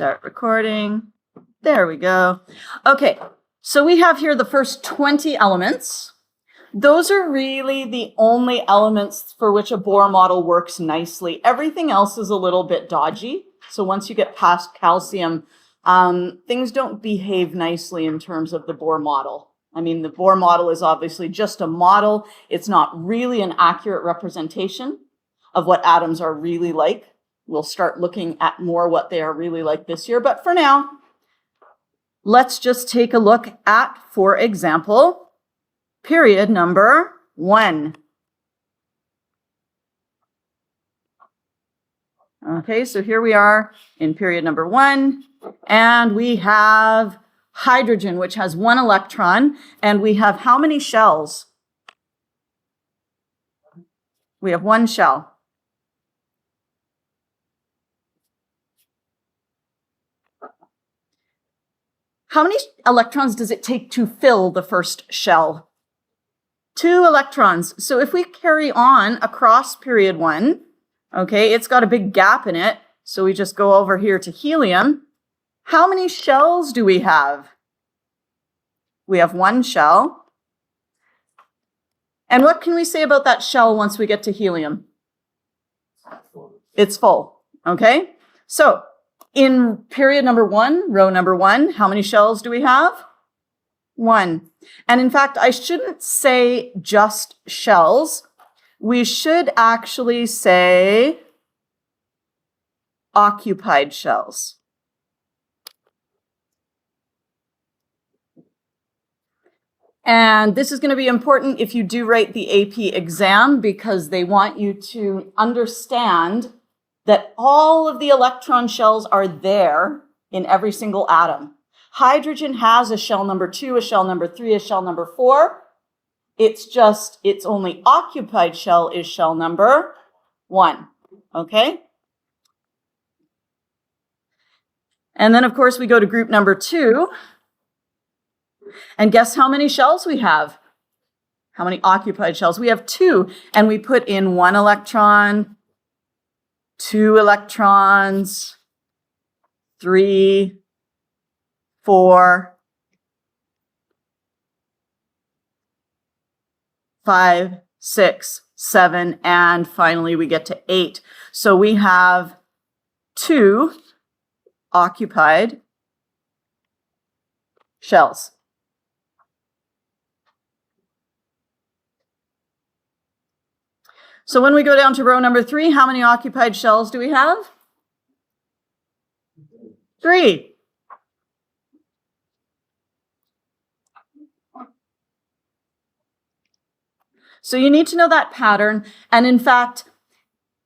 Start recording. There we go. Okay, so we have here the first 20 elements. Those are really the only elements for which a Bohr model works nicely. Everything else is a little bit dodgy. So once you get past calcium, things don't behave nicely in terms of the Bohr model. I mean, the Bohr model is obviously just a model. It's not really an accurate representation of what atoms are really like. We'll start looking at more what they are really like this year. But for now, let's just take a look at, for example, period number 1. Okay, so here we are in period number 1, and we have hydrogen, which has 1 electron, and we have how many shells? We have 1 shell. How many electrons does it take to fill the first shell? 2 electrons. So if we carry on across period 1, okay, it's got a big gap in it. So we just go over here to helium. How many shells do we have? We have 1 shell. And what can we say about that shell once we get to helium? It's full, okay? So in period number 1, row number 1, how many shells do we have? 1. And in fact, I shouldn't say just shells. We should actually say occupied shells. And this is going to be important if you do write the AP exam, because they want you to understand that all of the electron shells are there in every single atom. Hydrogen has a shell number 2, a shell number 3, a shell number 4. It's just its only occupied shell is shell number 1, okay? And then, of course, we go to group number 2. And guess how many shells we have? How many occupied shells? We have 2. And we put in 1 electron, 2 electrons, 3, 4, 5, 6, 7, and finally we get to 8. So we have 2 occupied shells. So when we go down to row number 3, how many occupied shells do we have? 3. So you need to know that pattern. And in fact,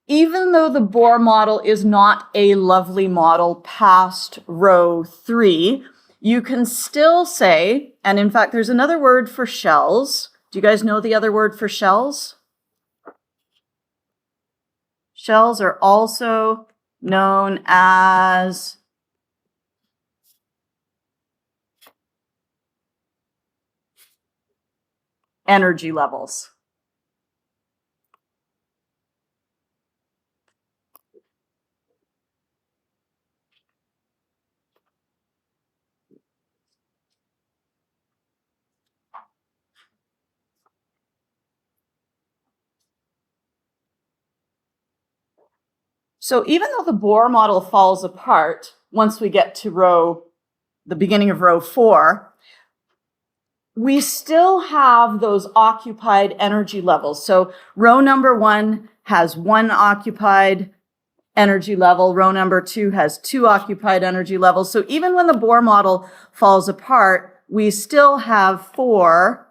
even though the Bohr model is not a lovely model past row 3, you can still say, and in fact, there's another word for shells. Do you guys know the other word for shells? Shells are also known as energy levels. So even though the Bohr model falls apart once we get to the beginning of row 4, we still have those occupied energy levels. So row number 1 has 1 occupied energy level. Row number 2 has 2 occupied energy levels. So even when the Bohr model falls apart, we still have 4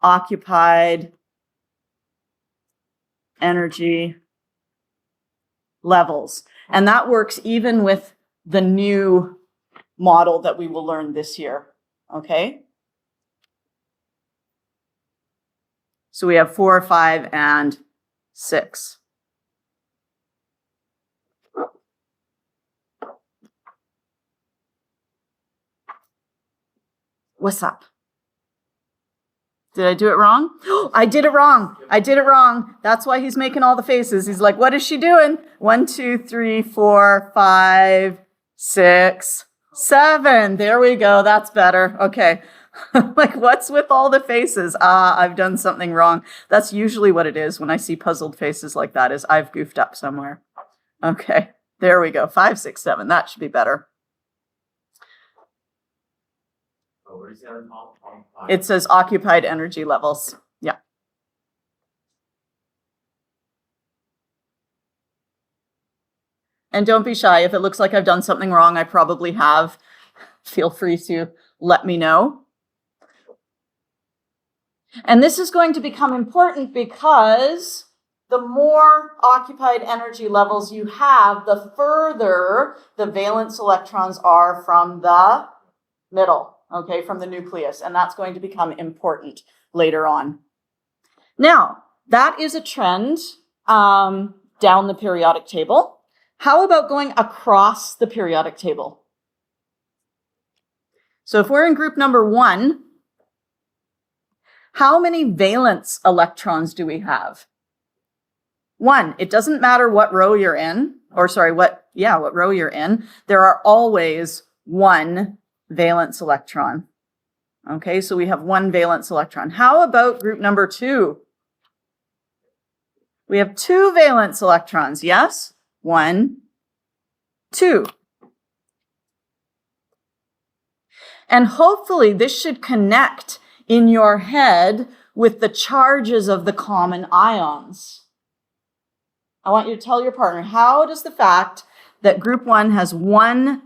occupied energy levels. And that works even with the new model that we will learn this year, okay? So we have 4, 5, and 6. What's up? Did I do it wrong? I did it wrong. I did it wrong. That's why he's making all the faces. He's like, what is she doing? 1, 2, 3, 4, 5, 6, 7. There we go. That's better. Okay. Like, what's with all the faces? I've done something wrong. That's usually what it is when I see puzzled faces like that, is I've goofed up somewhere. Okay. There we go. 5, 6, 7. That should be better. It says occupied energy levels. Yeah. And don't be shy. If it looks like I've done something wrong, I probably have. Feel free to let me know. And this is going to become important because the more occupied energy levels you have, the further the valence electrons are from the middle, okay, from the nucleus. And that's going to become important later on. Now, that is a trend down the periodic table. How about going across the periodic table? So if we're in group number 1, how many valence electrons do we have? 1. It doesn't matter what row you're in, or sorry, what row you're in. There are always 1 valence electron. Okay, so we have 1 valence electron. How about group number 2? We have 2 valence electrons. Yes? 1, 2. And hopefully this should connect in your head with the charges of the common ions. I want you to tell your partner, how does the fact that group 1 has 1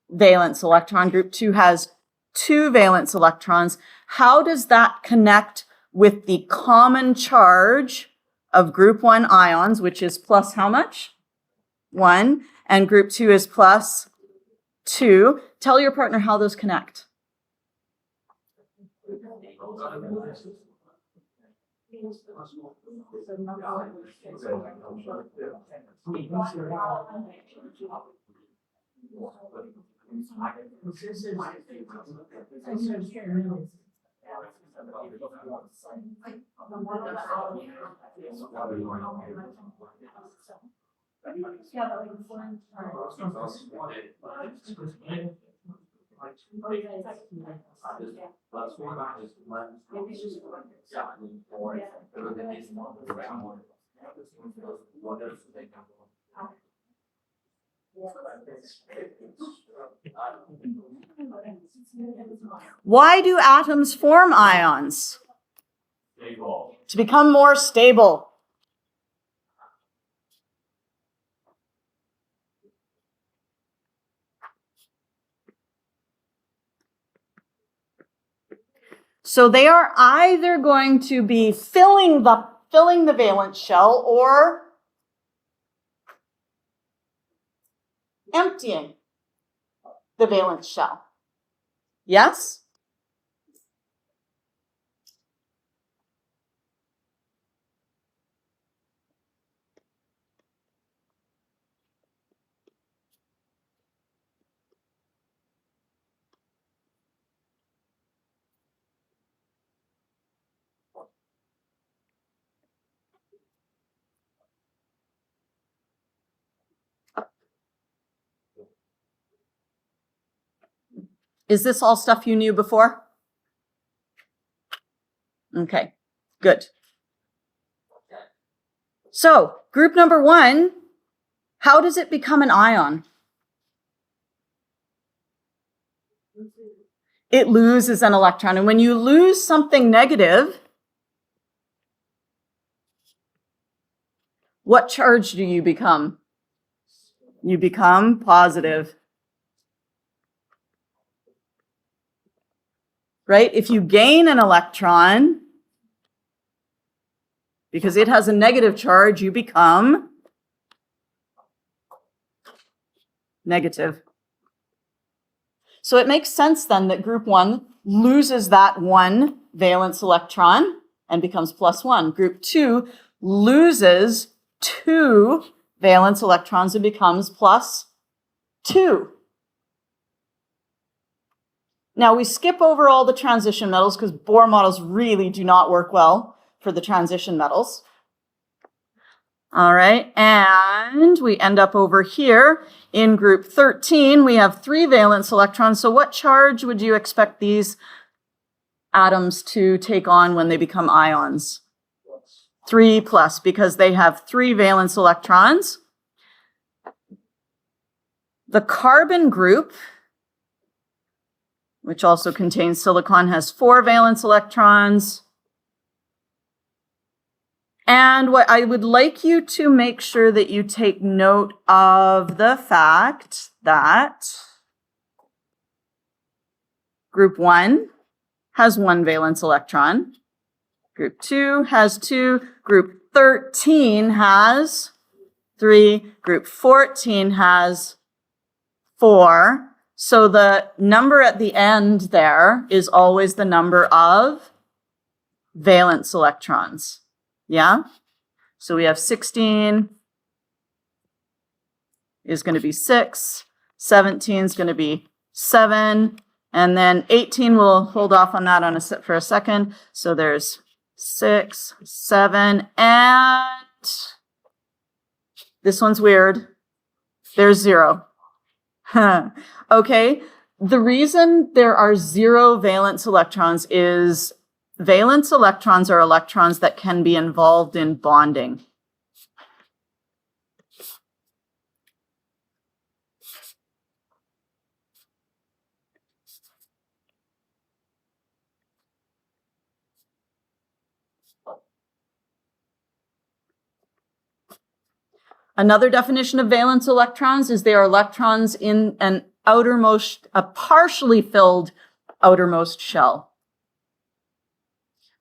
valence electron, group 2 has 2 valence electrons, how does that connect with the common charge of group 1 ions, which is plus how much? 1, and group 2 is plus 2. Tell your partner how those connect. Why do atoms form ions? Stable. To become more stable. So they are either going to be filling the valence shell or emptying the valence shell. Yes? Is this all stuff you knew before? Okay, good. So, group number 1, how does it become an ion? It loses an electron. And when you lose something negative, what charge do you become? You become positive. Right? If you gain an electron, because it has a negative charge, you become negative. So it makes sense then that group 1 loses that 1 valence electron and becomes plus 1. Group 2 loses 2 valence electrons and becomes plus 2. Now we skip over all the transition metals because Bohr models really do not work well for the transition metals. All right, and we end up over here in group 13. We have 3 valence electrons. So what charge would you expect these atoms to take on when they become ions? 3+, because they have 3 valence electrons. The carbon group, which also contains silicon, has 4 valence electrons. And what I would like you to make sure that you take note of the fact that group 1 has 1 valence electron. Group 2 has 2. Group 13 has 3. Group 14 has 4. So the number at the end there is always the number of valence electrons. Yeah? So we have 16 is going to be 6, 17 is going to be 7, and then 18, we'll hold off on that for a second. So there's 6, 7, and this one's weird. There's 0. Okay, the reason there are 0 valence electrons is valence electrons are electrons that can be involved in bonding. Another definition of valence electrons is they are electrons in a partially filled outermost shell.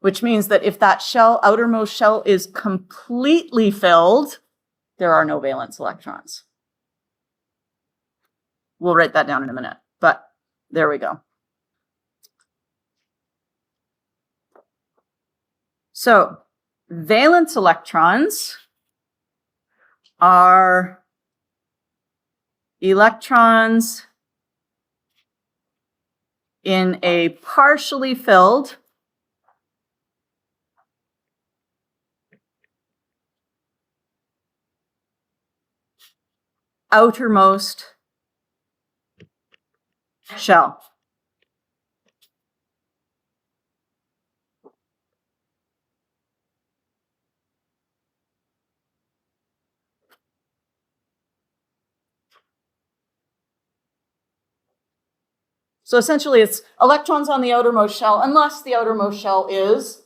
Which means that if that outermost shell is completely filled, there are no valence electrons. We'll write that down in a minute, but there we go. So, valence electrons are electrons in a partially filled outermost shell. So essentially it's electrons on the outermost shell, unless the outermost shell is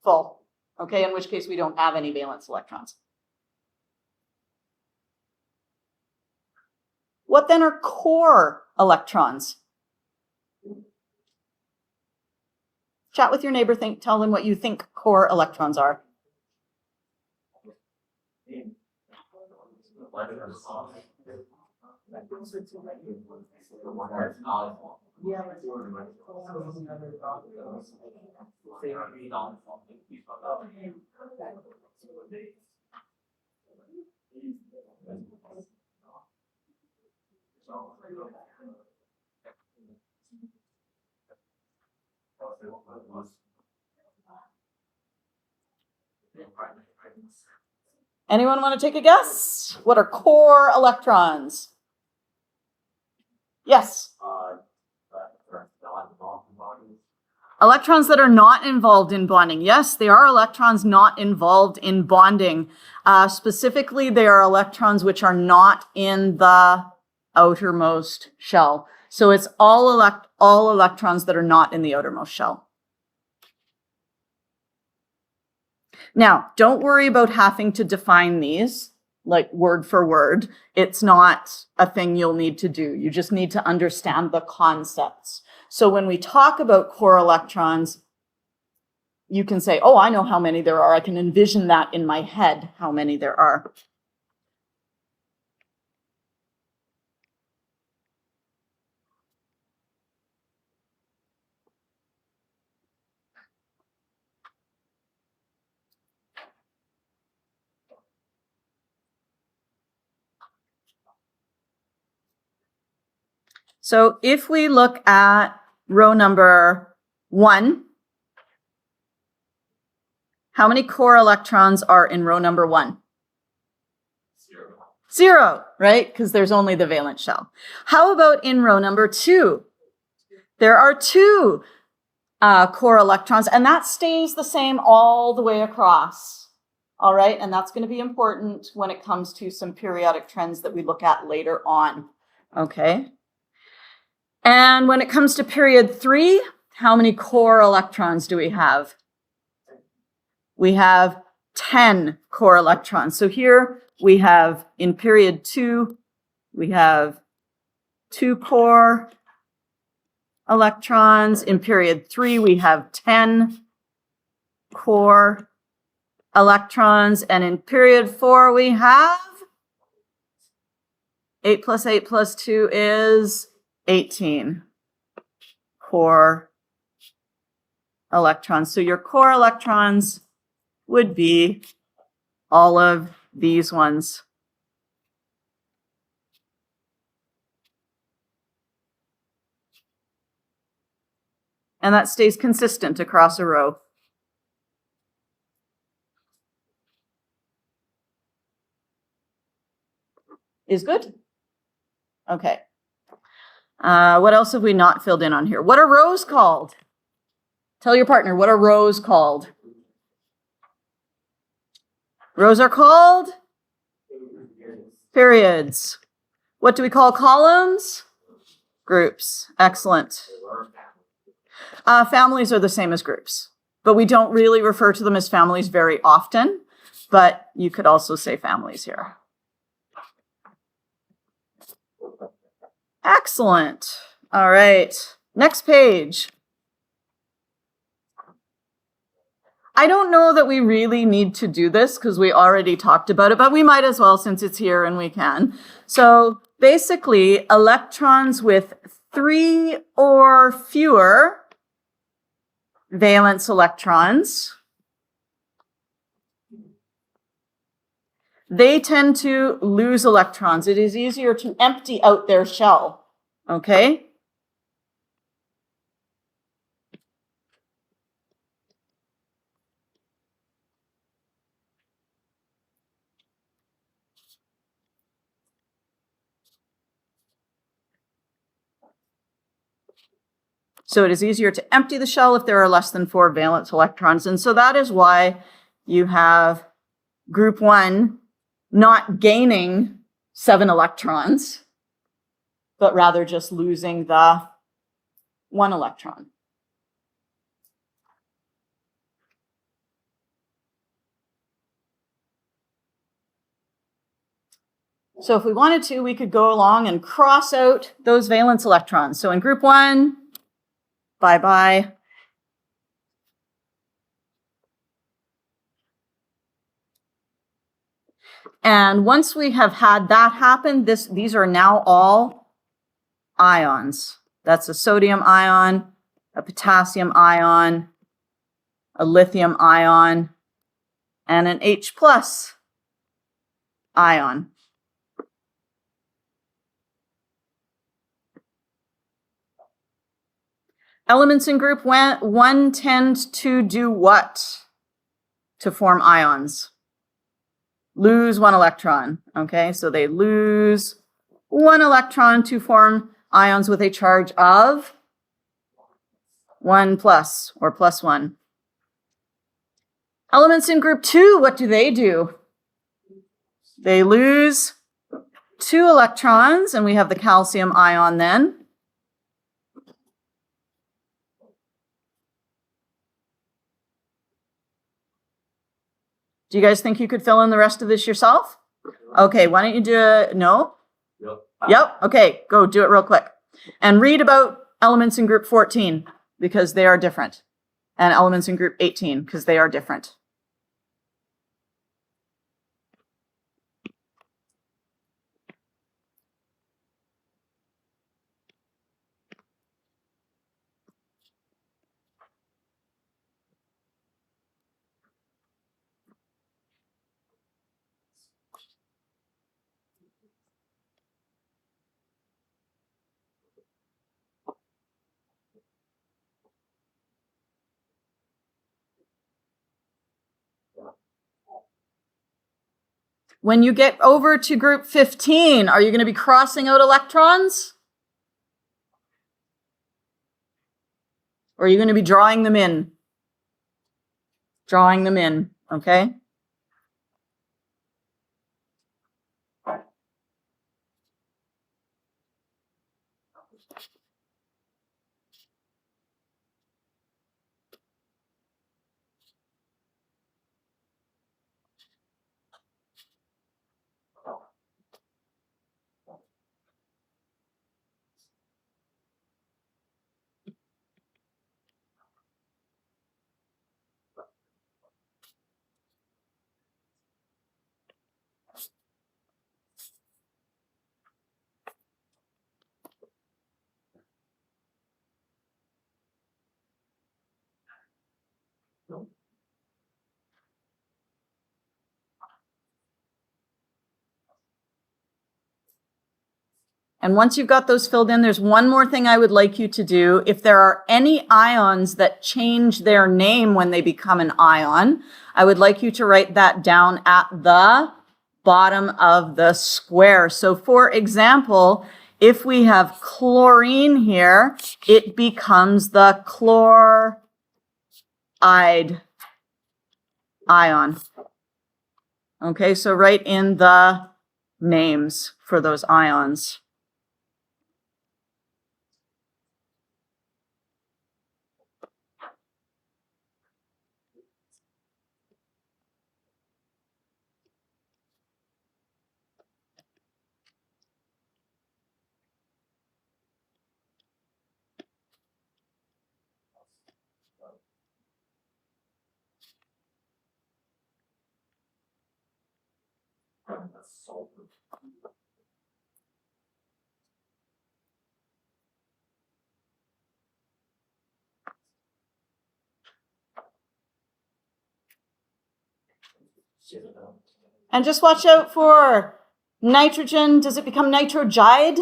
full, okay, in which case we don't have any valence electrons. What then are core electrons? Chat with your neighbor, tell them what you think core electrons are. Anyone want to take a guess? What are core electrons? Yes. Electrons that are not involved in bonding. Yes, they are electrons not involved in bonding. Specifically, they are electrons which are not in the outermost shell. So it's all electrons that are not in the outermost shell. Now, don't worry about having to define these, like word for word. It's not a thing you'll need to do. You just need to understand the concepts. So when we talk about core electrons, you can say, oh, I know how many there are. I can envision that in my head, how many there are. So if we look at row number 1, how many core electrons are in row number 1? 0, right? Because there's only the valence shell. How about in row number 2? There are 2 core electrons, and that stays the same all the way across. All right, and that's going to be important when it comes to some periodic trends that we look at later on. Okay. And when it comes to period 3, how many core electrons do we have? We have 10 core electrons. So here we have, in period 2, we have 2 core electrons. In period 3, we have 10 core electrons. And in period 4, we have 8 plus 8 plus 2 is 18 core electrons. So your core electrons would be all of these ones. And that stays consistent across a row. Is good? Okay. What else have we not filled in on here? What are rows called? Tell your partner, what are rows called? Rows are called periods. What do we call columns? Groups. Excellent. Families are the same as groups, but we don't really refer to them as families very often, but you could also say families here. Excellent. All right. Next page. I don't know that we really need to do this because we already talked about it, but we might as well since it's here and we can. So basically, electrons with 3 or fewer valence electrons, they tend to lose electrons. It is easier to empty out their shell, okay? So it is easier to empty the shell if there are less than 4 valence electrons. And so that is why you have group 1 not gaining 7 electrons, but rather just losing the 1 electron. So if we wanted to, we could go along and cross out those valence electrons. So in group 1, bye-bye. And once we have had that happen, these are now all ions. That's a sodium ion, a potassium ion, a lithium ion, and an H plus ion. Elements in group 1 tend to do what to form ions? Lose 1 electron, okay? So they lose 1 electron to form ions with a charge of 1 plus or plus 1. Elements in group 2, what do? They lose 2 electrons, and we have the calcium ion then. Do you guys think you could fill in the rest of this yourself? Okay, why don't you do it? No? Yep. Okay, go do it real quick. And read about elements in group 14 because they are different. And elements in group 18 because they are different. When you get over to group 15, are you going to be crossing out electrons? Or are you going to be drawing them in? Drawing them in, okay? And once you've got those filled in, there's one more thing I would like you to do. If there are any ions that change their name when they become an ion, I would like you to write that down at the bottom of the square. So for example, if we have chlorine here, it becomes the chloride ion. Okay, so write in the names for those ions. And just watch out for nitrogen. Does it become nitrogide?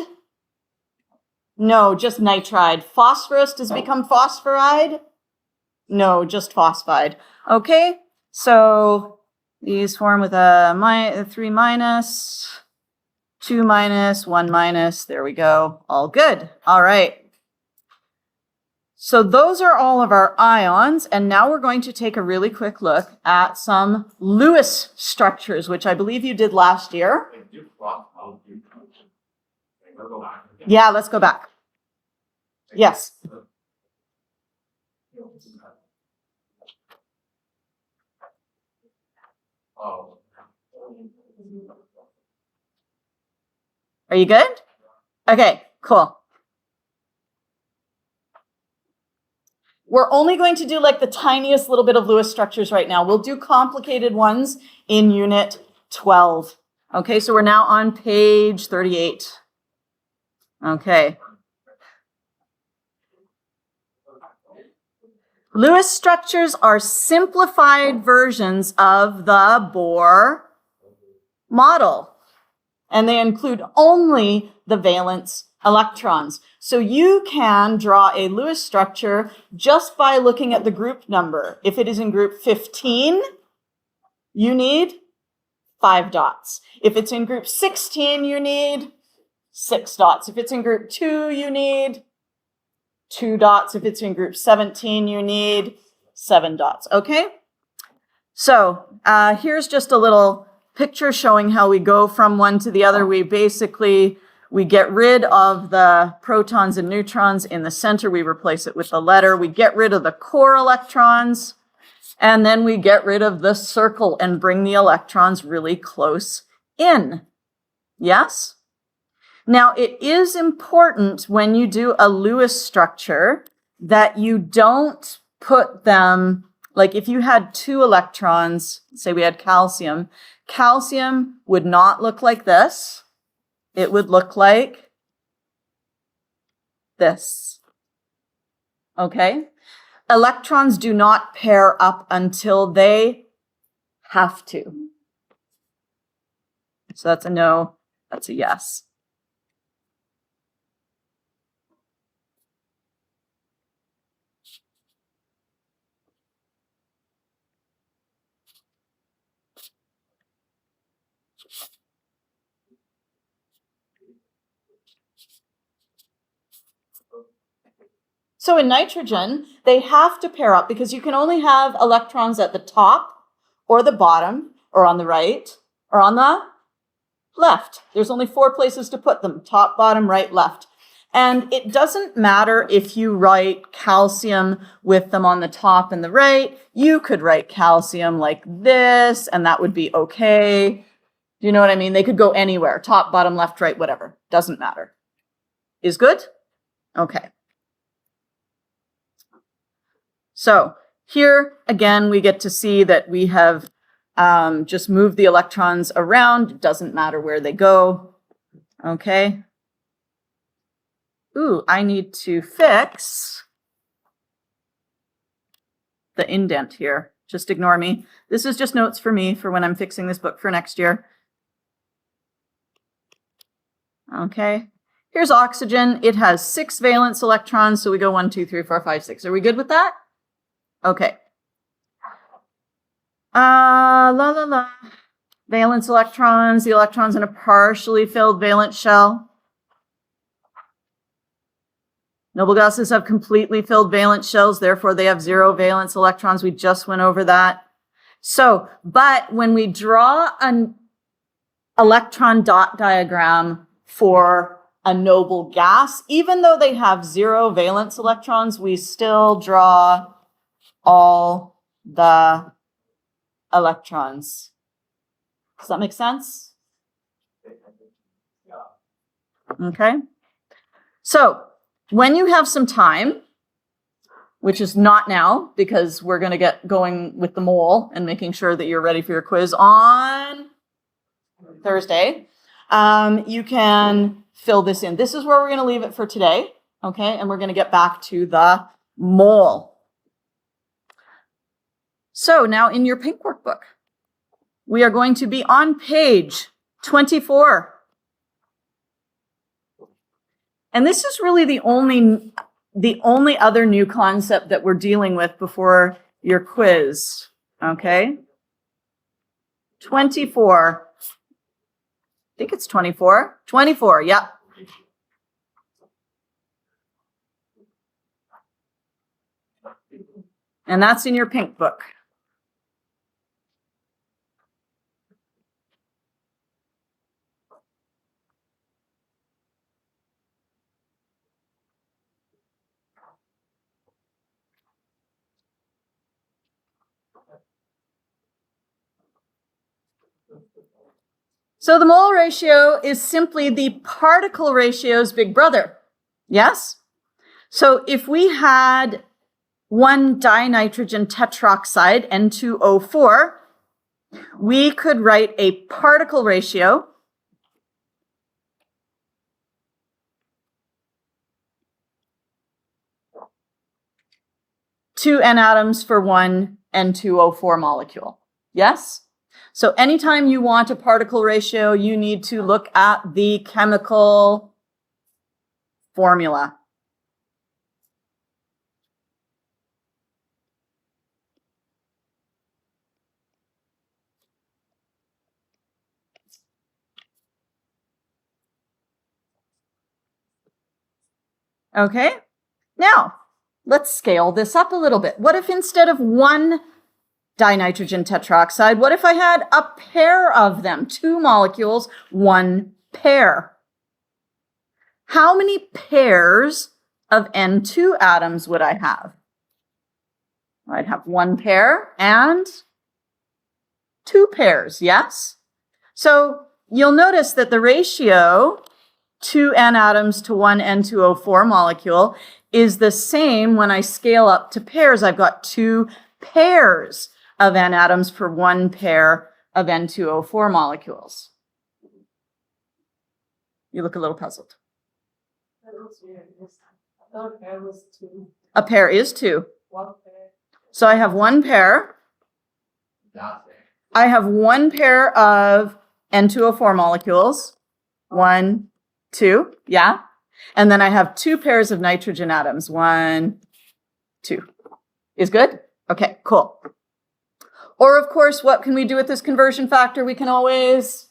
No, just nitride. Phosphorus, does it become phosphoride? No, just phosphide. Okay, so these form with a 3 minus, 2 minus, 1 minus. There we go. All good. All right. So those are all of our ions, and now we're going to take a really quick look at some Lewis structures, which I believe you did last year. Yeah, let's go back. Yes. Are you good? Okay, cool. We're only going to do like the tiniest little bit of Lewis structures right now. We'll do complicated ones in unit 12. Okay, so we're now on page 38. Okay. Lewis structures are simplified versions of the Bohr model, and they include only the valence electrons. So you can draw a Lewis structure just by looking at the group number. If it is in group 15, you need 5 dots. If it's in group 16, you need 6 dots. If it's in group 2, you need 2 dots. If it's in group 17, you need 7 dots. Okay? So here's just a little picture showing how we go from one to the other. We get rid of the protons and neutrons in the center. We replace it with the letter. We get rid of the core electrons. And then we get rid of the circle and bring the electrons really close in. Yes? Now, it is important when you do a Lewis structure that you don't put them, like if you had 2 electrons, say we had calcium, calcium would not look like this. It would look like this. Okay? Electrons do not pair up until they have to. So that's a no, that's a yes. So in nitrogen, they have to pair up because you can only have electrons at the top or the bottom or on the right or on the left. There's only 4 places to put them: top, bottom, right, left. And it doesn't matter if you write calcium with them on the top and the right. You could write calcium like this, and that would be okay. Do you know what I mean? They could go anywhere: top, bottom, left, right, whatever. Doesn't matter. Is good? Okay. So here, again, we get to see that we have just moved the electrons around. It doesn't matter where they go. Okay. Ooh, I need to fix the indent here. Just ignore me. This is just notes for me for when I'm fixing this book for next year. Okay. Here's oxygen. It has 6 valence electrons, so we go 1, 2, 3, 4, 5, 6. Are we good with that? Okay. Valence electrons, the electrons in a partially filled valence shell. Noble gases have completely filled valence shells, therefore they have 0 valence electrons. We just went over that. So, but when we draw an electron dot diagram for a noble gas, even though they have 0 valence electrons, we still draw all the electrons. Does that make sense? Okay. So when you have some time, which is not now because we're going to get going with the mole and making sure that you're ready for your quiz on Thursday, you can fill this in. This is where we're going to leave it for today. Okay. And we're going to get back to the mole. So now in your pink workbook, we are going to be on page 24. And this is really the only other new concept that we're dealing with before your quiz. Okay? 24. I think it's 24. 24, yep. And that's in your pink book. So the mole ratio is simply the particle ratio's big brother. Yes? So if we had 1 dinitrogen tetroxide, N2O4, we could write a particle ratio two N atoms for 1 N2O4 molecule. Yes? So anytime you want a particle ratio, you need to look at the chemical formula. Okay, now let's scale this up a little bit. What if instead of 1 dinitrogen tetroxide, what if I had a pair of them, 2 molecules, 1 pair? How many pairs of N2 atoms would I have? I'd have 1 pair and 2 pairs, yes? So you'll notice that the ratio 2 N atoms to 1 N2O4 molecule is the same when I scale up to pairs. I've got 2 pairs of N atoms for 1 pair of N2O4 molecules. You look a little puzzled. A pair is 2. So I have 1 pair. I have 1 pair of N2O4 molecules. 1, 2, yeah. And then I have 2 pairs of nitrogen atoms. 1, 2. Is good? Okay, cool. Or of course, what can we do with this conversion factor? We can always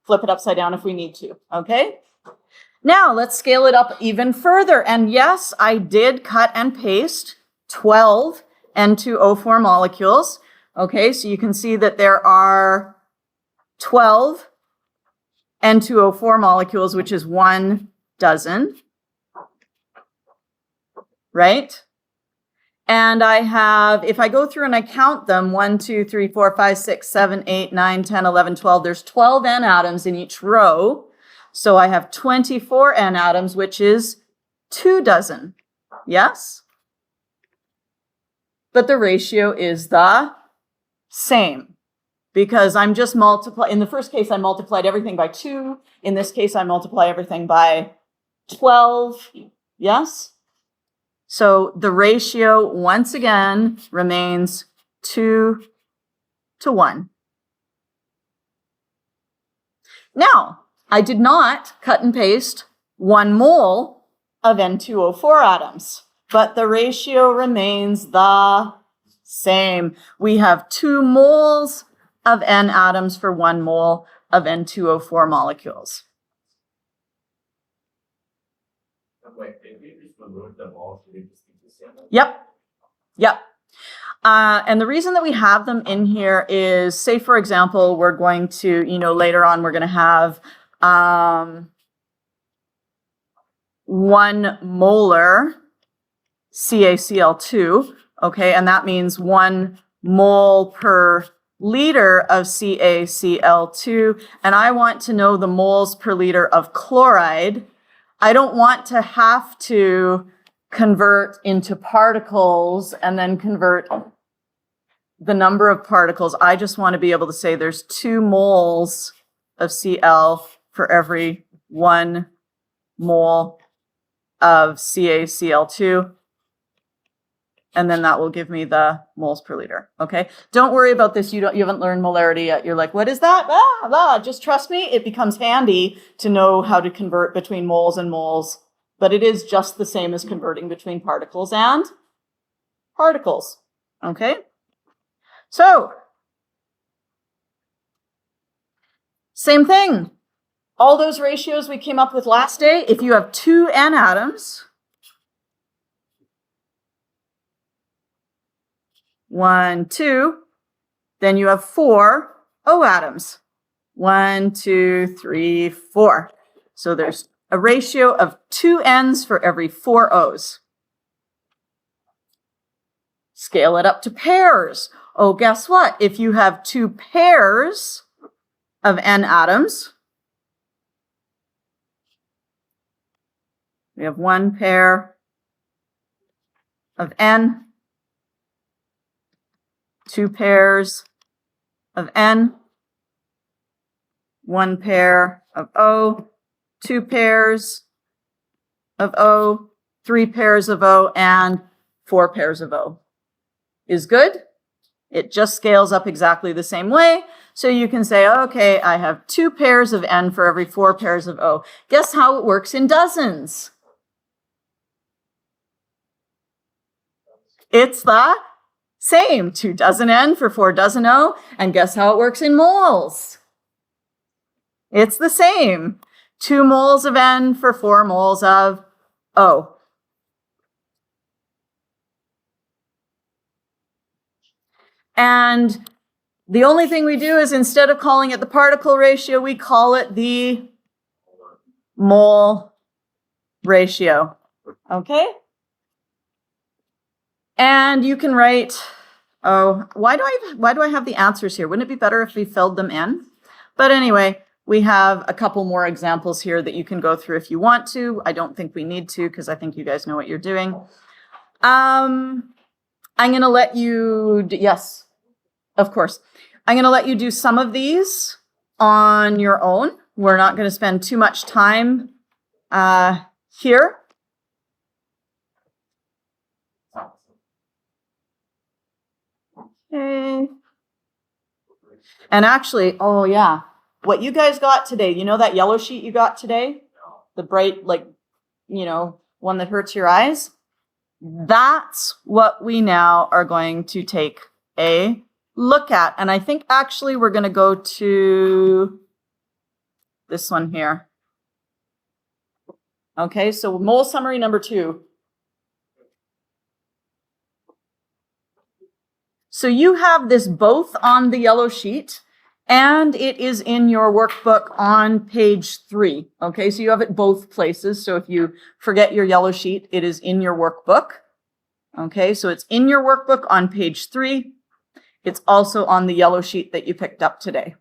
flip it upside down if we need to, okay? Now let's scale it up even further. And yes, I did cut and paste 12 N2O4 molecules. Okay, so you can see that there are 12 N2O4 molecules, which is 1 dozen, right? And I have, if I go through and I count them, 1, 2, 3, 4, 5, 6, 7, 8, 9, 10, 11, 12, there's 12 N atoms in each row. So I have 24 N atoms, which is 2 dozen. Yes? But the ratio is the same because I'm just multiplying. In the first case, I multiplied everything by 2. In this case, I multiply everything by 12. Yes? So the ratio, once again, remains 2 to 1. Now, I did not cut and paste 1 mole of N2O4 atoms, but the ratio remains the same. We have 2 moles of N atoms for 1 mole of N2O4 molecules. Yep. Yep. And the reason that we have them in here is, say, for example, we're going to, later on, we're going to have 1 molar CaCl2, okay? And that means 1 mole per liter of CaCl2. And I want to know the moles per liter of chloride. I don't want to have to convert into particles and then convert the number of particles. I just want to be able to say there's 2 moles of Cl for every 1 mole of CaCl2. And then that will give me the moles per liter, okay? Don't worry about this. You haven't learned molarity yet. You're like, what is that? Just trust me. It becomes handy to know how to convert between moles and moles, but it is just the same as converting between particles and particles, okay? So, same thing. All those ratios we came up with last day, if you have 2 N atoms, 1, 2, then you have 4 O atoms. 1, 2, 3, 4. So there's a ratio of 2 N's for every 4 O's. Scale it up to pairs. Oh, guess what? If you have 2 pairs of N atoms, we have 1 pair of N, 2 pairs of N, 1 pair of O, 2 pairs of O, 3 pairs of O, and 4 pairs of O. Is good? It just scales up exactly the same way. So you can say, okay, I have 2 pairs of N for every 4 pairs of O. Guess how it works in dozens? It's the same. 2 dozen N for 4 dozen O. And guess how it works in moles? It's the same. 2 moles of N for 4 moles of O. And the only thing we do is, instead of calling it the particle ratio, we call it the mole ratio. Okay? And you can write, why do I have the answers here? Wouldn't it be better if we filled them in? But anyway, we have a couple more examples here that you can go through if you want to. I don't think we need to, because I think you guys know what you're doing. I'm going to let you, yes, of course. I'm going to let you do some of these on your own. We're not going to spend too much time here. Okay. And actually, oh yeah, what you guys got today, you know that yellow sheet you got today? The bright, one that hurts your eyes? That's what we now are going to take a look at. And I think actually we're going to go to This one here. Okay, so mole summary number 2. So you have this both on the yellow sheet and it is in your workbook on page 3. Okay, so you have it both places. So if you forget your yellow sheet, it is in your workbook. Okay, so it's in your workbook on page 3. It's also on the yellow sheet that you picked up today.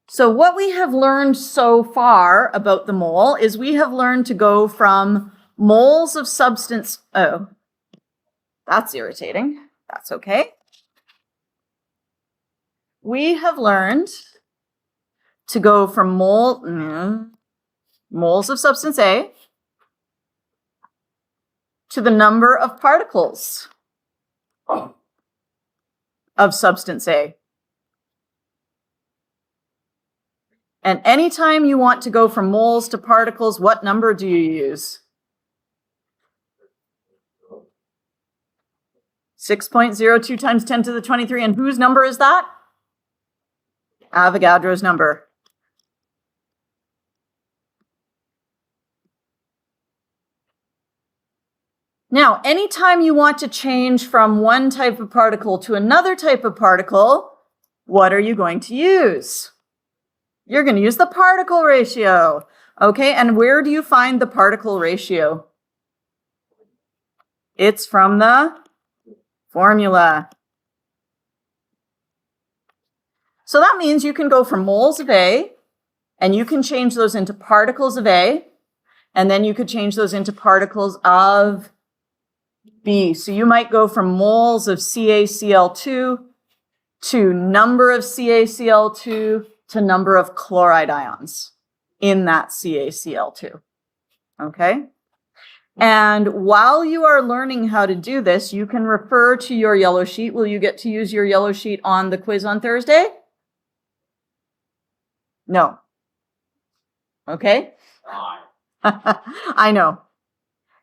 So what we have learned so far about the mole is we have learned to go from moles of substance. Oh, that's irritating. That's okay. We have learned to go from moles of substance A to the number of particles of substance A. And anytime you want to go from moles to particles, what number do you use? 6.02 times 10 to the 23. And whose number is that? Avogadro's number. Now, anytime you want to change from one type of particle to another type of particle, what are you going to use? You're going to use the particle ratio. Okay, and where do you find the particle ratio? It's from the formula. So that means you can go from moles of A, and you can change those into particles of A, and then you could change those into particles of B. So you might go from moles of CaCl2 to number of CaCl2 to number of chloride ions in that CaCl2. Okay? And while you are learning how to do this, you can refer to your yellow sheet. Will you get to use your yellow sheet on the quiz on Thursday? No. Okay? I know.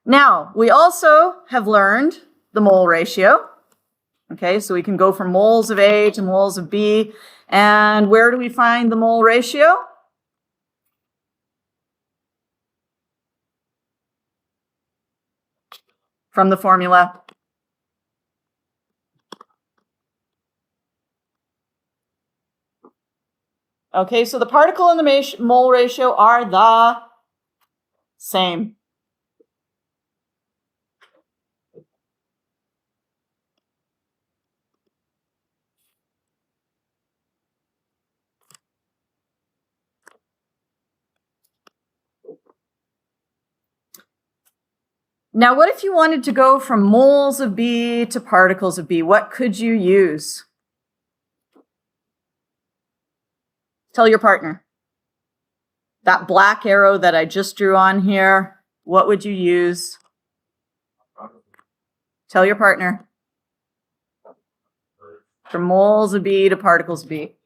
Now, we also have learned the mole ratio. Okay, so we can go from moles of A to moles of B. And where do we find the mole ratio? From the formula. Okay, so the particle and the mole ratio are the same. Now, what if you wanted to go from moles of B to particles of B? What could you use? Tell your partner. That black arrow that I just drew on here, what would you use? Tell your partner. From moles of B to particles of B.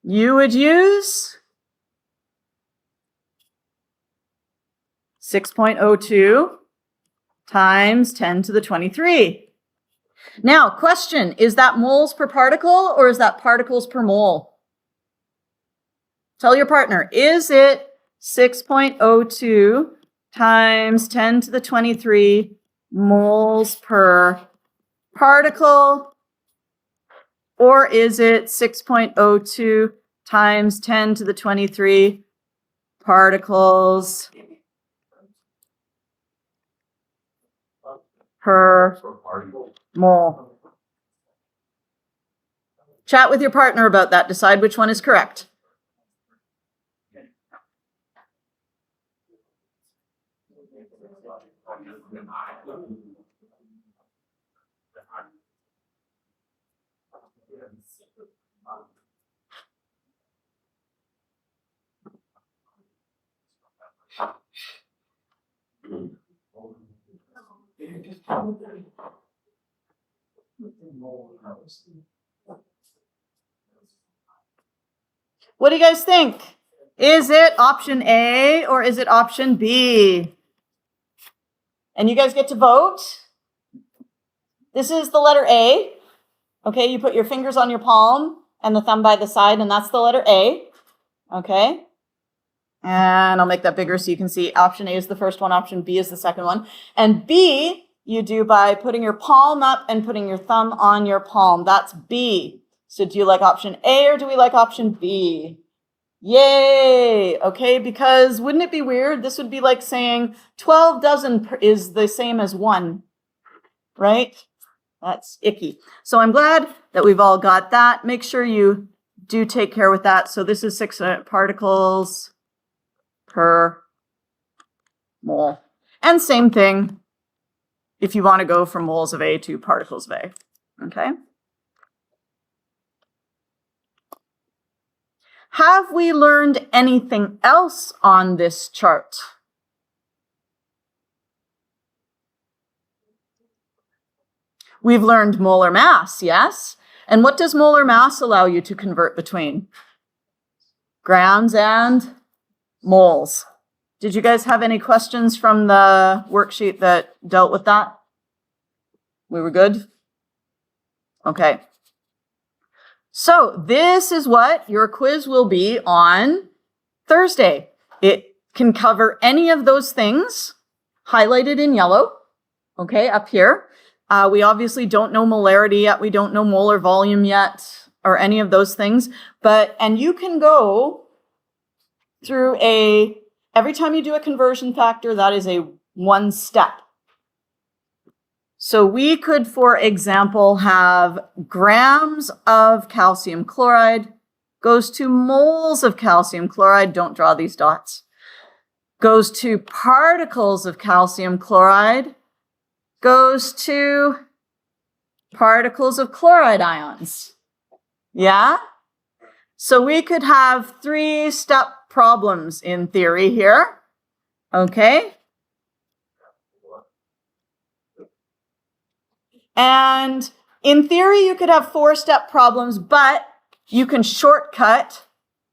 You would use 6.02 times 10 to the 23. Now, question, is that moles per particle or is that particles per mole? Tell your partner, is it 6.02 times 10 to the 23 moles per particle, or is it 6.02 times 10 to the 23 particles per mole? Chat with your partner about that. Decide which one is correct. What do you guys think? Is it option A or is it option B? And you guys get to vote. This is the letter A. Okay, you put your fingers on your palm and the thumb by the side, and that's the letter A. Okay. And I'll make that bigger so you can see option A is the first one, option B is the second one. And B, you do by putting your palm up and putting your thumb on your palm. That's B. So do you like option A or do we like option B? Yay! Okay, because wouldn't it be weird? This would be like saying 12 dozen is the same as 1, right? That's icky. So I'm glad that we've all got that. Make sure you do take care with that. So this is 6 particles per mole. And same thing if you want to go from moles of A to particles of A. Okay? Have we learned anything else on this chart? We've learned molar mass, yes? And what does molar mass allow you to convert between? Grams and moles. Did you guys have any questions from the worksheet that dealt with that? We were good? Okay. So this is what your quiz will be on Thursday. It can cover any of those things highlighted in yellow, okay, up here. We obviously don't know molarity yet. We don't know molar volume yet or any of those things. And you can go through every time you do a conversion factor, that is a 1 step. So we could, for example, have grams of calcium chloride goes to moles of calcium chloride. Don't draw these dots. Goes to particles of calcium chloride. Goes to particles of chloride ions. Yeah? So we could have 3-step problems in theory here. Okay? And in theory, you could have 4-step problems, but you can shortcut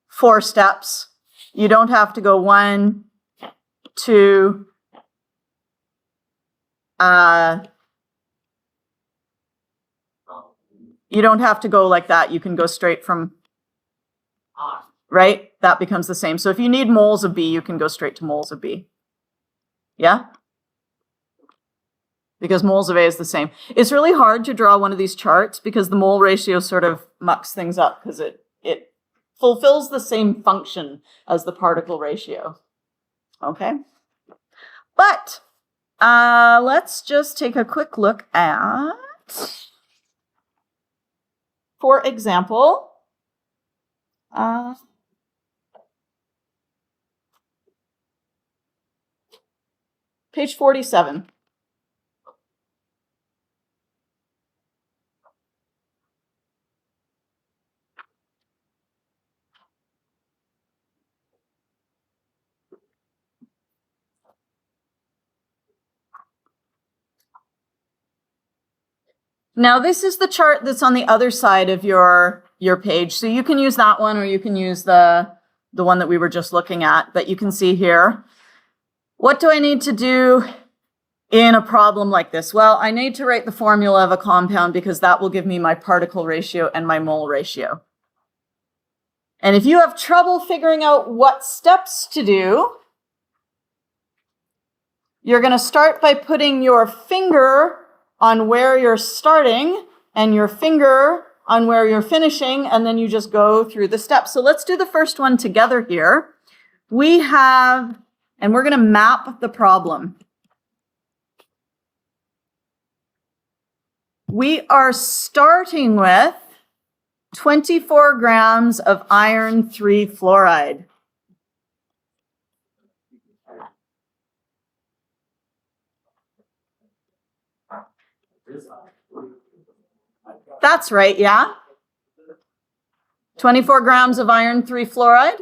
4 steps. You don't have to go 1, 2, you don't have to go like that. You can go straight from, right? That becomes the same. So if you need moles of B, you can go straight to moles of B. Yeah? Because moles of A is the same. It's really hard to draw one of these charts because the mole ratio sort of mucks things up because it fulfills the same function as the particle ratio. Okay? But let's just take a quick look at, for example, page 47. Now, this is the chart that's on the other side of your page. So you can use that one or you can use the one that we were just looking at. But you can see here, what do I need to do in a problem like this? Well, I need to write the formula of a compound because that will give me my particle ratio and my mole ratio. And if you have trouble figuring out what steps to do, you're going to start by putting your finger on where you're starting and your finger on where you're finishing, and then you just go through the steps. So let's do the first one together here. We have, and we're going to map the problem. We are starting with 24 grams of iron 3 fluoride. That's right, yeah? 24 grams of iron 3 fluoride.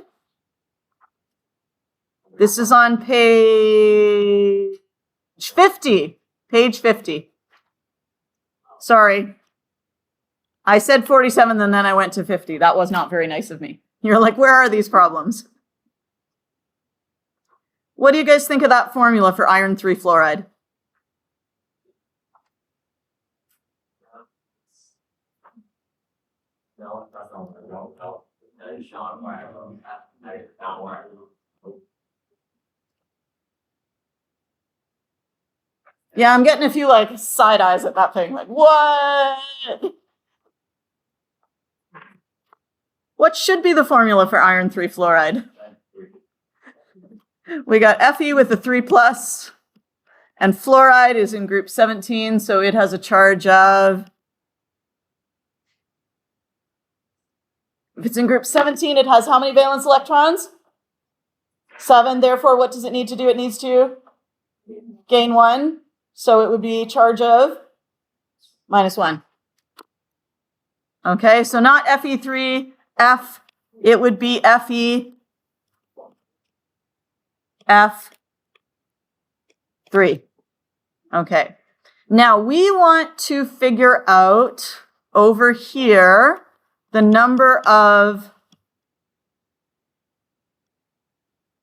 This is on page 50. Page 50. Sorry. I said 47 and then I went to 50. That was not very nice of me. You're like, where are these problems? What do you guys think of that formula for iron 3 fluoride? Yeah, I'm getting a few like side eyes at that thing. Like, what? What should be the formula for iron 3 fluoride? We got Fe with a 3 plus, and fluoride is in group 17, so it has a charge of, if it's in group 17, it has how many valence electrons? 7. Therefore, what does it need to do? It needs to gain 1. So it would be charge of -1. Okay, so not Fe3, F, it would be Fe, F3. Okay, now we want to figure out over here the number of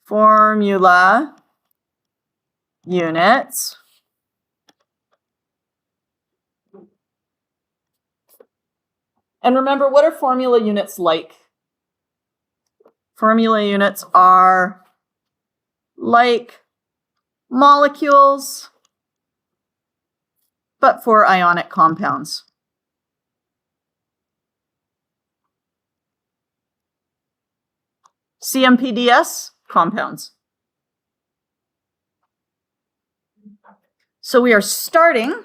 formula units and remember, what are formula units like? Formula units are like molecules, but for ionic compounds. CMPDS, compounds. So we are starting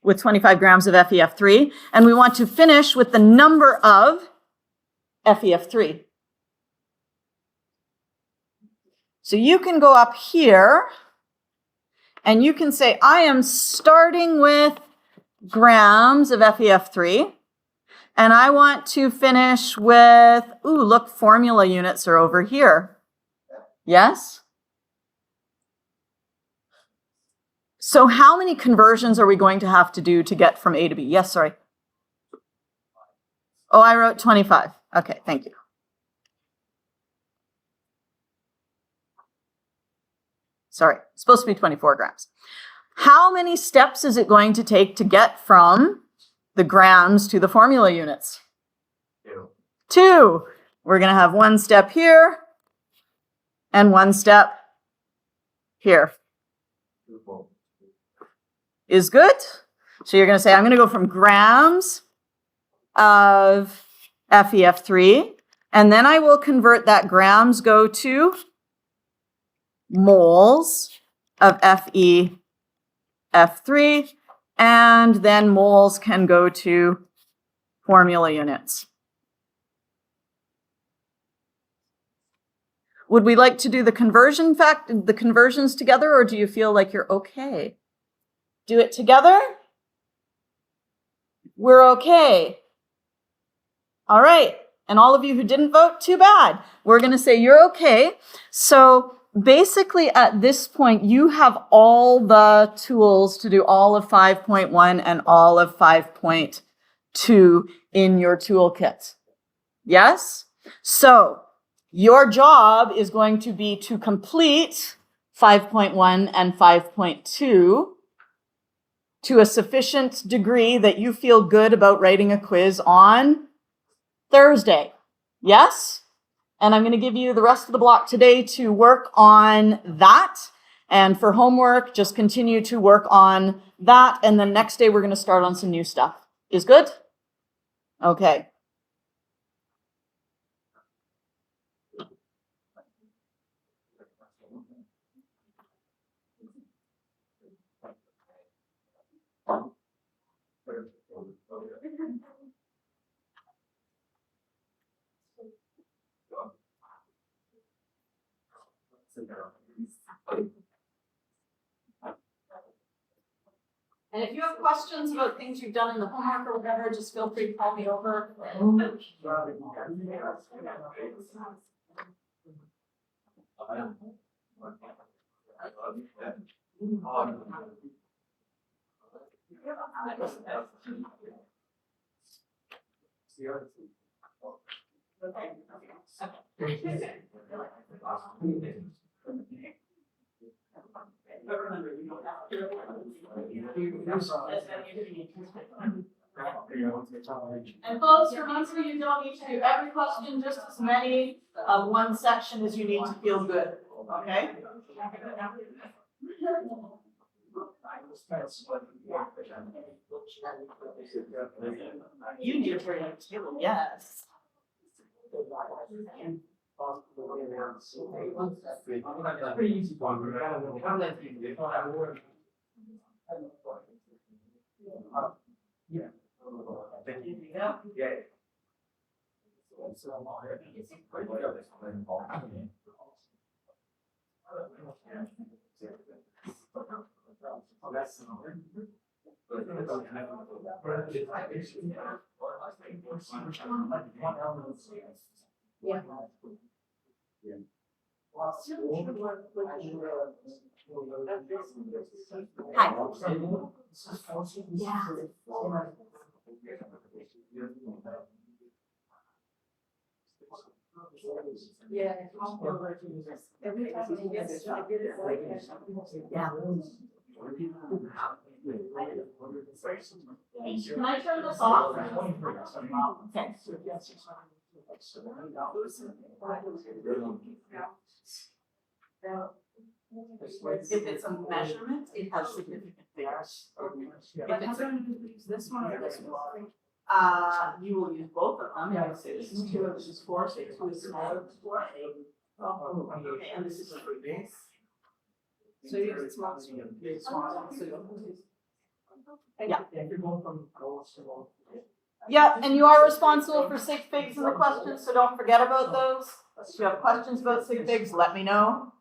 with 25 grams of FeF3, and we want to finish with the number of FeF3. So you can go up here, and you can say, I am starting with grams of FeF3, and I want to finish with, ooh, look, formula units are over here. Yes? So how many conversions are we going to have to do to get from A to B? Yes, sorry. Oh, I wrote 25. Okay, thank you. Sorry, it's supposed to be 24 grams. How many steps is it going to take to get from the grams to the formula units? 2. We're going to have 1 step here and 1 step here. Is good? So you're going to say, I'm going to go from grams of FeF3, and then I will convert that grams go to moles of FeF3, and then moles can go to formula units. Would we like to do the conversions together, or do you feel like you're okay? Do it together? We're okay. All right. And all of you who didn't vote, too bad. We're going to say you're okay. So basically at this point, you have all the tools to do all of 5.1 and all of 5.2 in your toolkit. Yes? So your job is going to be to complete 5.1 and 5.2 to a sufficient degree that you feel good about writing a quiz on Thursday. Yes? And I'm going to give you the rest of the block today to work on that. And for homework, just continue to work on that. And then next day, we're going to start on some new stuff. Is good? Okay. And if you have questions about things you've done in the homework or whatever, just feel free to call me over. And folks, remember you don't need to do every question, just as many of one section as you need to feel good, okay? You need to turn it table, yes. Pretty easy one. Yeah. Yeah. Hi. Yeah. Every time he gets, I get it like, yeah. Can I turn this off? Okay. If it's a measurement, it has significant figures. If it's this one or this one, you will use both of them. Yeah. Say this is 2, this is 4, say 2 is smaller than 4. Okay, and this is 3. So you use small, so you use small, so yeah. Yeah, and you are responsible for sig figs in the questions, so don't forget about those. If you have questions about sig figs, let me know.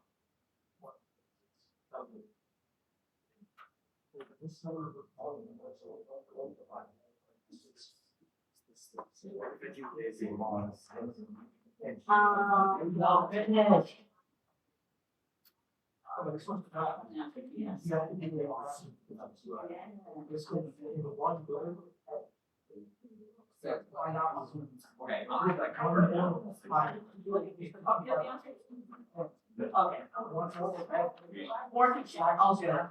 Okay. More to check. I'll do that.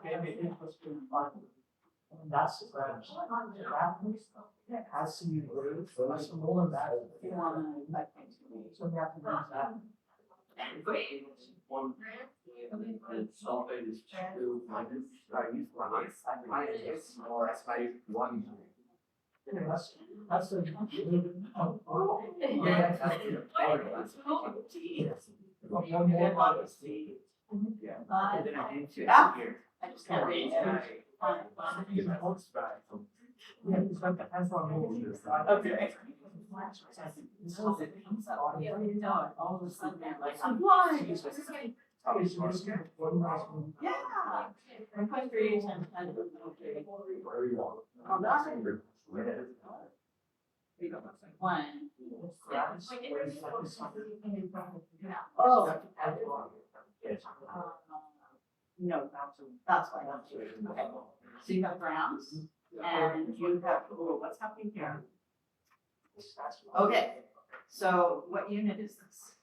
And that's the branch. That has to be raised, that's the more than that. So we have to use that. Sulfate is 2 minus, I use minus 1. Yeah, that's the. Yeah, that's the. One more. Yeah. I just can't read. Yeah, it's like the hands on movie. Okay. All of a sudden, like. I'm blind. Yeah. Yeah. I'm quite great and okay. One. Oh. No, that's why I'm doing. Okay. So you have grams and you have, oh, what's happening here? Okay. So what unit is this?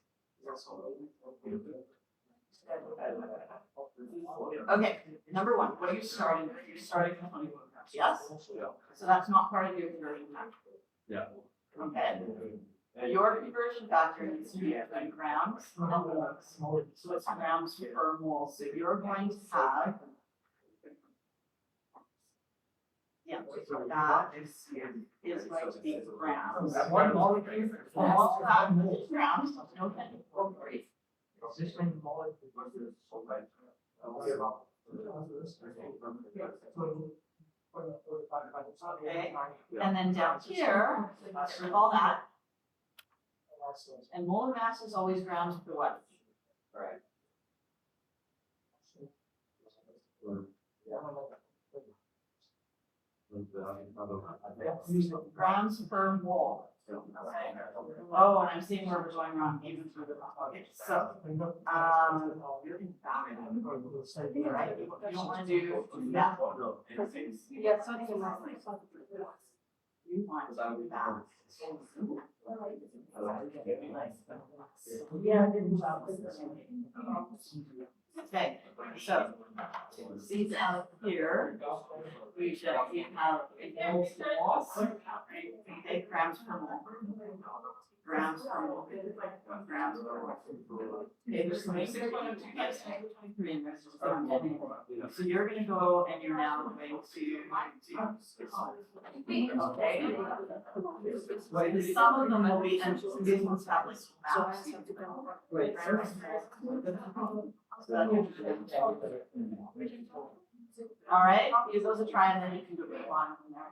Okay, number 1, what are you starting with? You're starting with 20 grams, yes? So that's not part of your conversion factor. Yeah. Okay. Your conversion factor needs to be in grams and moles. So it's grams per mole. So you're going to have, yeah, so that is going to be grams. One molecule. All that is grams, okay. Okay, and then down here, with all that, and molar mass is always grams per what? Right. Grams per mole. Okay. Oh, and I'm seeing where we're going wrong even through the, okay, so, you don't want to do that. Yeah, so I think You want to balance. Yeah, I didn't. Okay, so, these out here, we should have walls, 8 grams per mole. Grams per mole. Grams per mole. Okay, there's 362, yes, 23 in this. So you're gonna go and you're now going to. Okay. Some of them will be, and these ones have like maps. All right, use those to try and then you can do it one from there.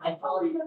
I told you.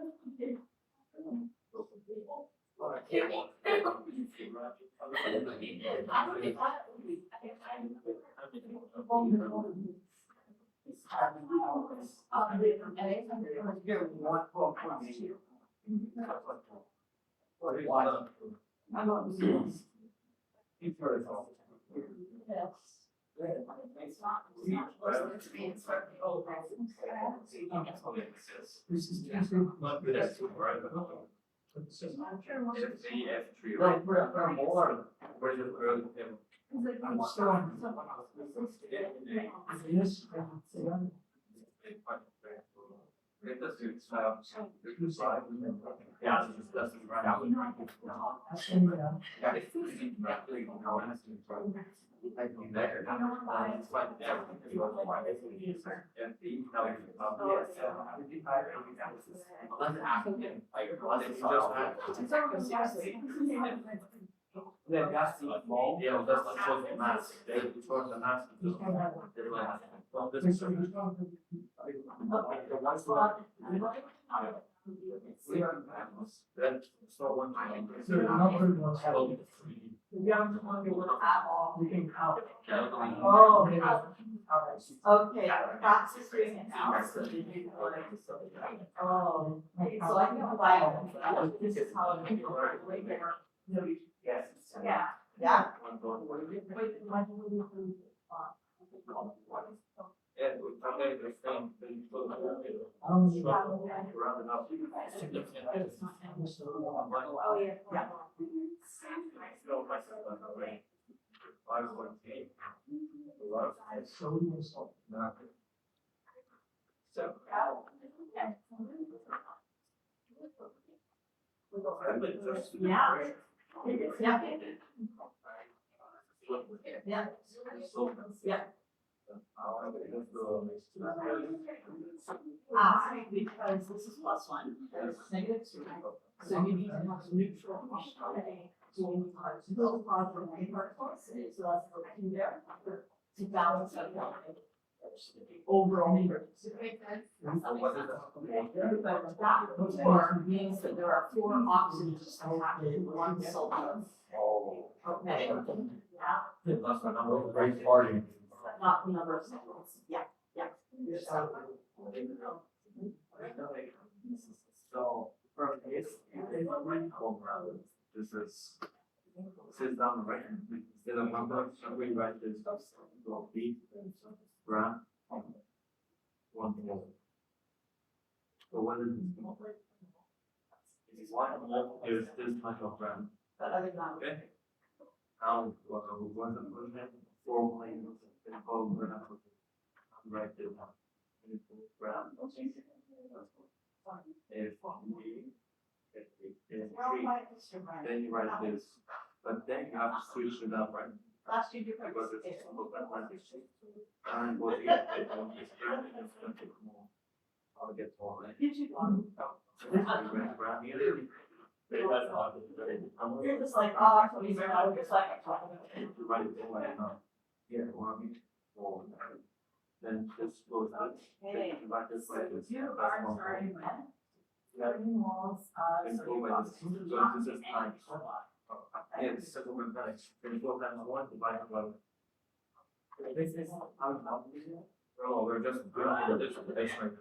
Okay, that's the screen now. Oh, so I can apply this is how it Yes. Yeah, yeah. Because this is +1, that's -2. So you need to have a neutral quantity. So when you have two positive particles, so that's the in there to balance out the overall number. Or means that there are 4 oxygens attached to 1 sulfur. Okay. Yeah. That's the number of great party. Not the number of sulfurs. Yeah. So, for this, this is sit down right instead of number, so we write this will be gram 1 mole. So what is this mole? This is 1 mole is this much of gram. But other than Okay. Now what's the percent? 4 moles in whole gram. Write this down. Gram. If then you write this, but then you have to switch it up, right? last year different. Because it's and what you get it on is more. I'll get more. Gives you one. You're just like, oh, I'm just like. Right, yeah, well, then this goes out. Hey, Like this, so like this. you That's are one starting point. when? Learning walls, And so go you by got. this. So this is nine. Yeah, this is settlement managed. 24 times 1 divided by. This is how it's not. No, we're just doing the addition.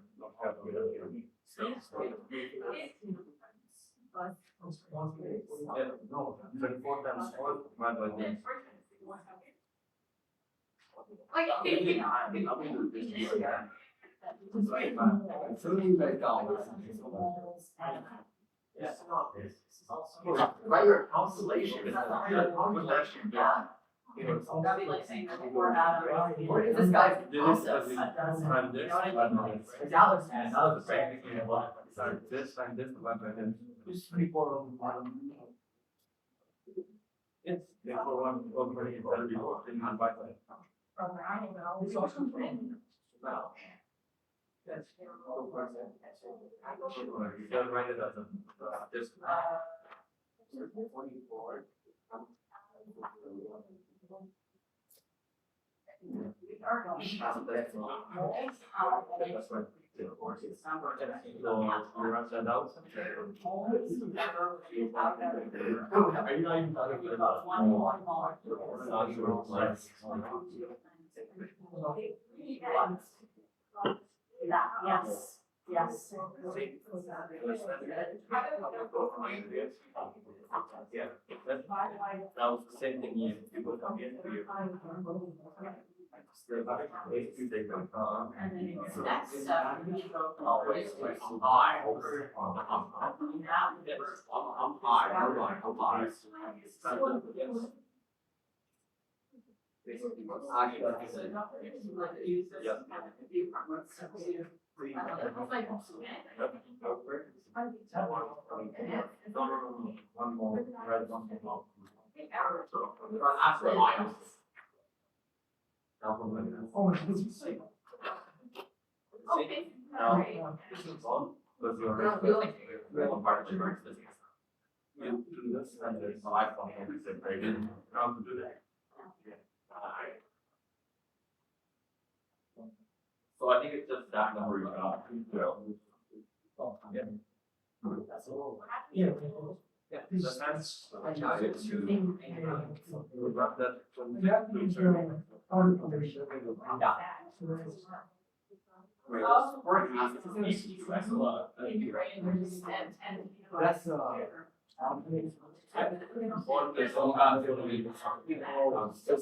Yeah, no, 24 times 4 divided by this. Right, your constellation is constellation. That'd be like saying that before Adam, this guy's awesome. Dallas has other things. This and this one, and then it's people. It's for one very important and vital. It's also well. That's you gotta write it as a this. 44. Yes, yes. Yeah, that was the same thing you people come in for you. And then next step, Always like high. I'm high. One more, red one more. You do this and there's no iPhone and it's a very good how to do that. So I think it's just that number you got. Yeah. Yeah. Yeah, that's. I know it's to. Wrap that. That's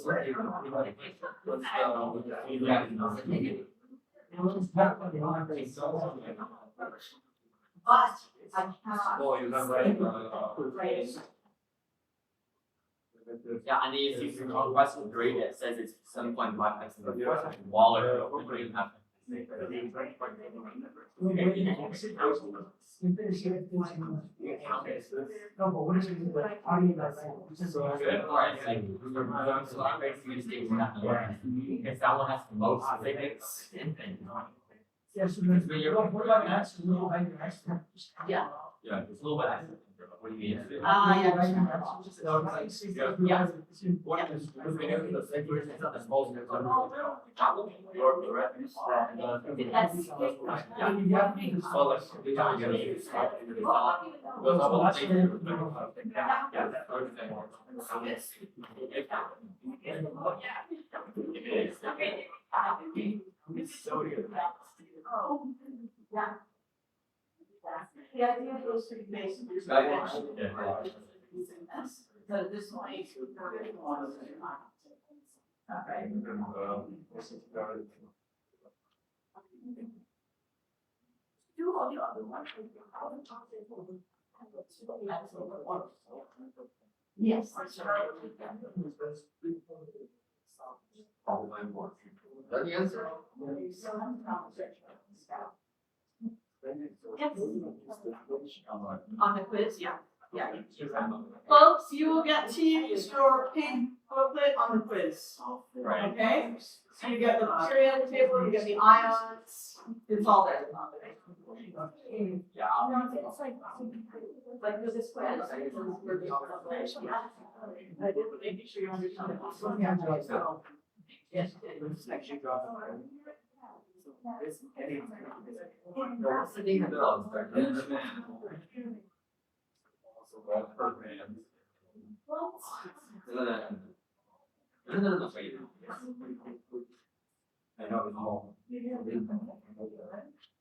but I cannot. Oh, you have right. Yeah, and if you request a grade that says it's 7.5 next to the Waller, you can have. If that one has the most civics, Yeah. yeah, it's a little bit. What do you mean? Yeah. What is the secret is the small The idea of those three bases. So this might. Alright. Do all the other ones. Yes, that's right. That the answer? Yes. On the quiz, yeah, yeah. Folks, you will get to use your pink booklet on the quiz, Right. okay? So you get the periodic table, you get the ions, it's all there. Yeah. Like, this quiz. I did, making sure you understand. Yes. I know it's all.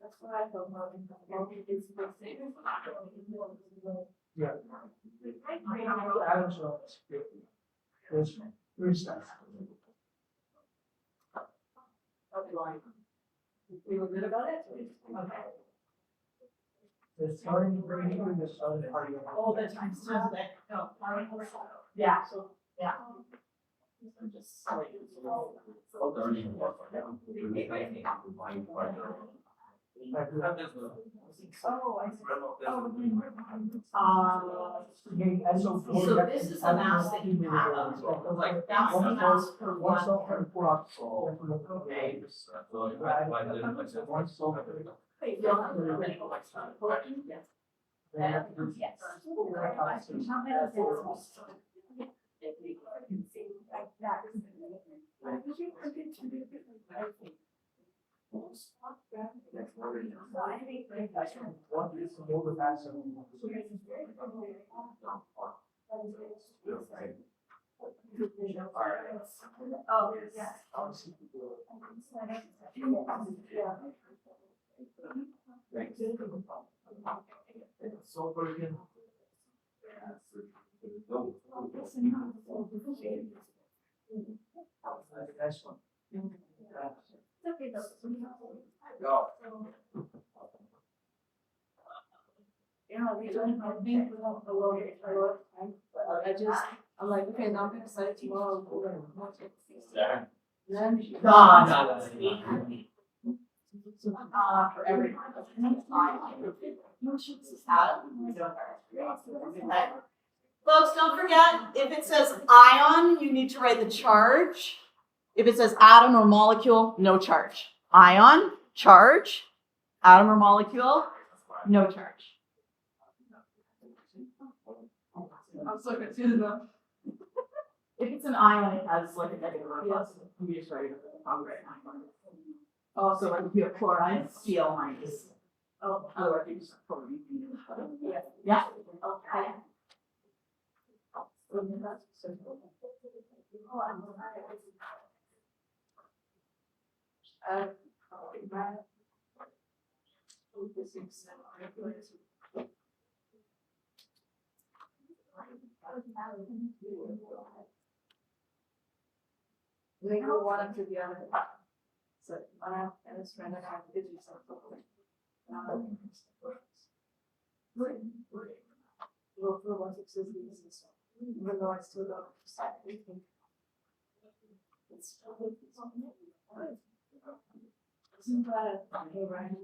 That's what I thought. All the time, so that, no. Yeah, so, yeah. I'm just like. Oh, I see. So this is the mass that you have, like, that's the mass for one. Okay. Wait, you'll have to finish the next one. Yes. Yes. Oh, yes. So again. Next one. Yeah, we don't have been without a lot of time, but I just, I'm like, okay, now I'm gonna decide tomorrow, we're gonna watch it. Then. God. For everyone. Folks, don't forget, if it says ion, you need to write the charge. If it says atom or molecule, no charge. Ion, charge, atom or molecule, no charge. I'm so confused now. If it's an ion, it has like a negative or a plus. You just write it. Also, like if you have chloride, Cl minus. Oh, otherwise you just chlorine. Yeah. Okay. They go one after the other. So, and it's random, I have to do something. Go through what it says, even though I still don't understand anything. Isn't that okay, right?